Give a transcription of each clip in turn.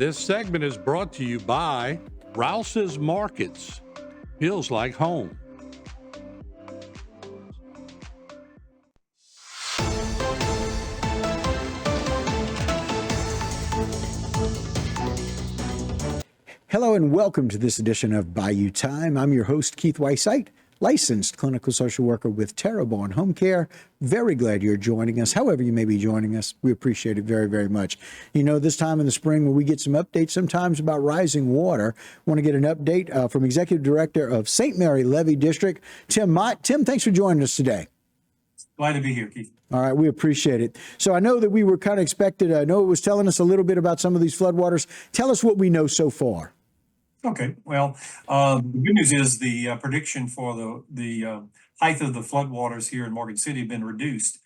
This segment is brought to you by Rouse's Markets. Feels like home. Hello and welcome to this edition of Bayou Time. I'm your host, Keith Weissite, licensed clinical social worker with Terrebonne Home Care. Very glad you're joining us. However you may be joining us, we appreciate it very, very much. You know, this time in the spring when we get some updates sometimes about rising water, want to get an update from Executive Director of St. Mary Levee District, Tim Mott. Tim, thanks for joining us today. Glad to be here, Keith. All right, we appreciate it. So I know that we were kind of expected. I know it was telling us a little bit about some of these floodwaters. Tell us what we know so far. Okay, well, the good news is the prediction for the height of the floodwaters here in Morgan City have been reduced.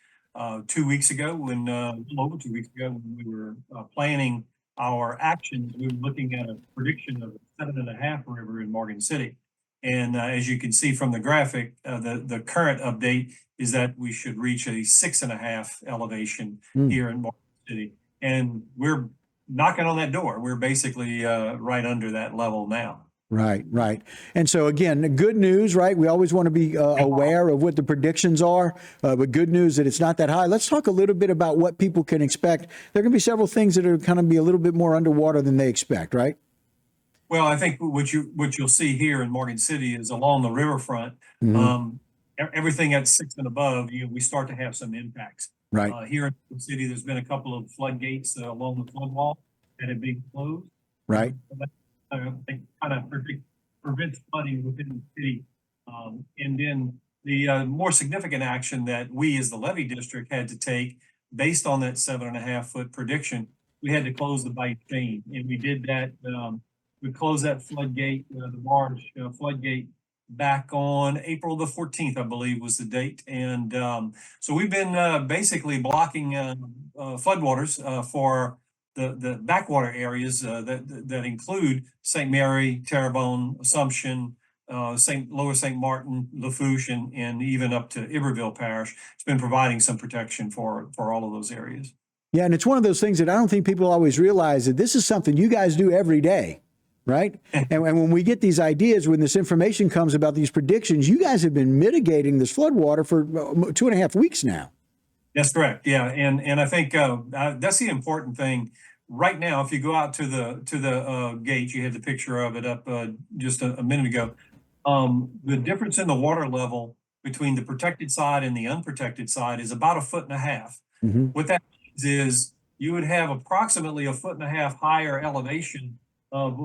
2 weeks ago, over 2 weeks ago, when we were planning our actions, we were looking at a prediction of a 7.5 river in Morgan City. And as you can see from the graphic, the current update is that we should reach a 6.5 elevation here in Morgan City. And we're knocking on that door. We're basically right under that level now. Right, right. And so again, good news, right? We always want to be aware of what the predictions are, but good news that it's not that high. Let's talk a little bit about what people can expect. There are going to be several things that are kind of be a little bit more underwater than they expect, right? Well, I think what you'll see here in Morgan City is along the riverfront, everything at 6 and above, we start to have some impacts. Right. Here in the city, there's been a couple of floodgates along the flood wall that have been closed. Right. So that, they kind of prevents flooding within the city. And then the more significant action that we as the levee district had to take based on that 7.5 foot prediction, we had to close the Bayou chain. And we did that. We closed that floodgate, the large floodgate, back on April the 14th, I believe was the date. And so we've been basically blocking floodwaters for the backwater areas that include St. Mary, Terrebonne, Assumption, Lower St. Martin, Lafourche, and even up to Iberville Parish. It's been providing some protection for all of those areas. Yeah, and it's one of those things that I don't think people always realize that this is something you guys do every day. Right. And when we get these ideas, when this information comes about these predictions, you guys have been mitigating this floodwater for 2.5 weeks now. That's correct. Yeah. And I think that's the important thing right now. If you go out to the gate, you had the picture of it up just a minute ago. The difference in the water level between the protected side and the unprotected side is about 1.5 feet. What that means is you would have approximately 1.5 feet higher elevation of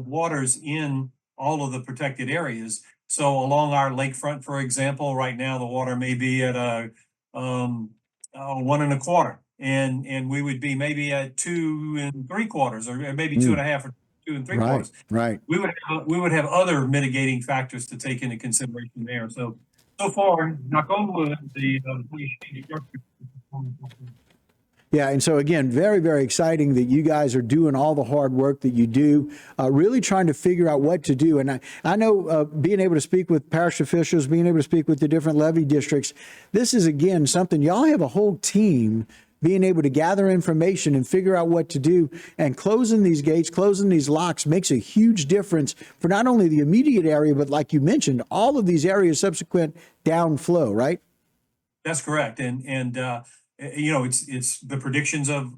waters in all of the protected areas. So along our lakefront, for example, right now the water may be at a 1.25, and we would be maybe at 2 3/4, or maybe 2.5 or 2 3/4. Right. We would have other mitigating factors to take into consideration there. So far, knock on wood, the structure. Yeah, and so again, very, very exciting that you guys are doing all the hard work that you do, really trying to figure out what to do. And I know being able to speak with parish officials, being able to speak with the different levee districts, this is, again, something y'all have a whole team being able to gather information and figure out what to do. And closing these gates, closing these locks makes a huge difference for not only the immediate area, but like you mentioned, all of these areas subsequent downflow, right? That's correct. And it's the predictions of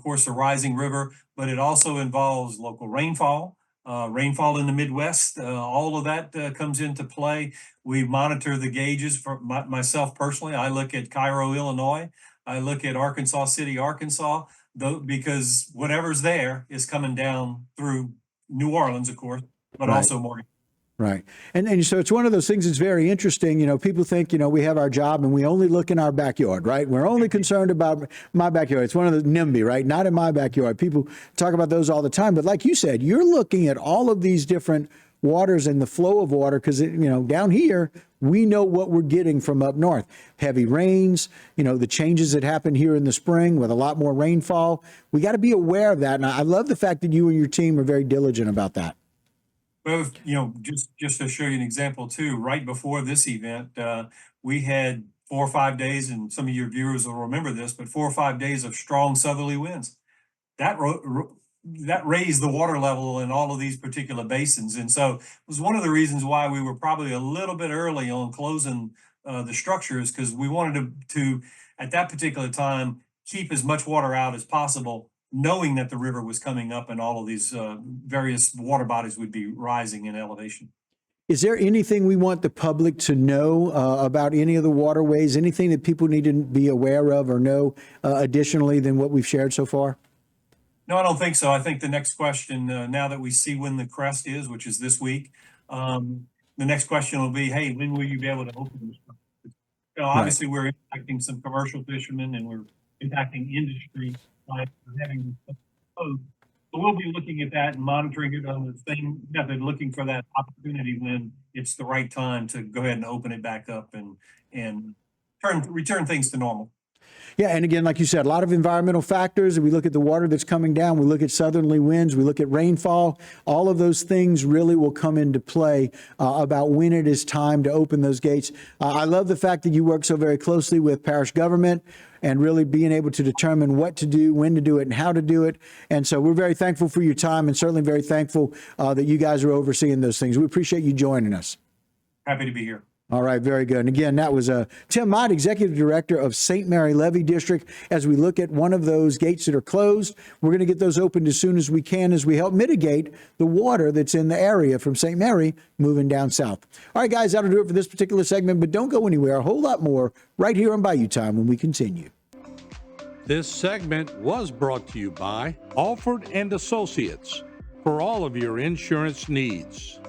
course, the rising river, but it also involves local rainfall in the Midwest. All of that comes into play. We monitor the gauges for myself personally. I look at Cairo, Illinois. I look at Arkansas City, Arkansas, because whatever's there is coming down through New Orleans, of course, but also Morgan. Right. And so it's one of those things that's very interesting. People think, we have our job and we only look in our backyard, right? We're only concerned about my backyard. It's one of the NIMBY, right? Not in my backyard. People talk about those all the time. But like you said, you're looking at all of these different waters and the flow of water because, down here, we know what we're getting from up north. Heavy rains, the changes that happen here in the spring with a lot more rainfall. We got to be aware of that. And I love the fact that you and your team are very diligent about that. Well, just to show you an example too, right before this event, we had 4 or 5 days, and some of your viewers will remember this, but 4 or 5 days of strong southerly winds. That that raised the water level in all of these particular basins. And so it was one of the reasons why we were probably a little bit early on closing the structures, because we wanted to, at that particular time, keep as much water out as possible, knowing that the river was coming up and all of these various water bodies would be rising in elevation. Is there anything we want the public to know about any of the waterways? Anything that people need to be aware of or know additionally than what we've shared so far? No, I don't think so. I think the next question, now that we see when the crest is, which is this week, the next question will be, hey, when will you be able to open this? You know, obviously, we're impacting some commercial fishermen and we're impacting industry by having this closed. So we'll be looking at that and monitoring it on the same method, looking for that opportunity when it's the right time to go ahead and open it back up and return things to normal. Yeah, and again, like you said, a lot of environmental factors. We look at the water that's coming down. We look at southerly winds. We look at rainfall. All of those things really will come into play about when it is time to open those gates. I love the fact that you work so very closely with parish government and really being able to determine what to do, when to do it, and how to do it. And so we're very thankful for your time and certainly very thankful that you guys are overseeing those things. We appreciate you joining us. Happy to be here. All right, very good. And again, that was Tim Mott, Executive Director of St. Mary Levee District. As we look at one of those gates that are closed, we're going to get those opened as soon as we can as we help mitigate the water that's in the area from St. Mary moving down south. All right, guys, that'll do it for this particular segment, but don't go anywhere. A whole lot more right here on Bayou Time when we continue. This segment was brought to you by Alford and Associates for all of your insurance needs.